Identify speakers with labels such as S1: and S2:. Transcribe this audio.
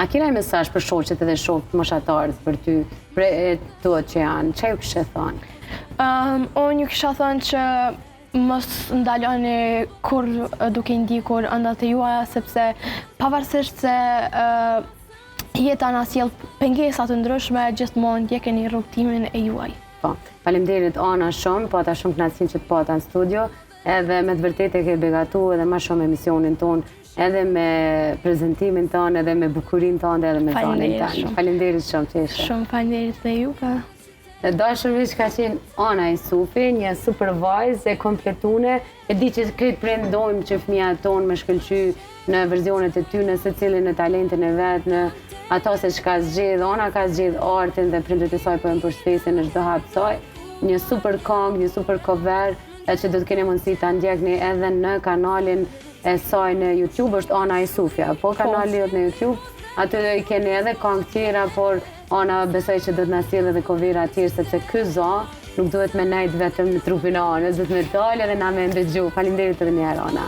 S1: A kena një mesazh për shoqet edhe shokët moshatarët për ty, për tuat që janë, që ju kështë thonë?
S2: Unë ju kisha thonë që mos ndaloni kur duke ndikur ëndat e juaja, sepse pavarësisht se jeta na sjell pengesa të ndryshme, gjithmonë ndjekeni rrugtimin e juaj.
S1: Po, faleminderit Ana shumë, pata shumë kënaqësinë që të pata në studio, edhe me të vërtetë e ke begatu edhe më shumë emisionin tonë, edhe me prezentimin tonë, edhe me bukurinë tonë, edhe me tonin tonë. Faleminderit shumë që ishe.
S2: Shumë faleminderit dhe ju ka.
S1: Dashurisht ka qenë Ana Isufi, një super vajzë e kompletune. E di që këtë prendojmë që fëmijat tonë me shkëlqy në verzionet e tyre, se cilin në talentin e vet, në ato se çka zgjedh. Ana ka zgjedh artin dhe prindërit e saj po e përshëndesin në çdo hap saj. Një super këngë, një super cover, që do të keni mundësi ta ndjekni edhe në kanalin e saj në YouTube, është Ana Isufi, po kanali jot në YouTube. Aty i keni edhe këngë tjera, por Ana besoj që do të na sjellë edhe covera të tjerë, sepse ky zo nuk duhet me nejt vetëm në trupin e Anës, duhet me dalë edhe na me ndëgju. Faleminderit edhe një herë Ana.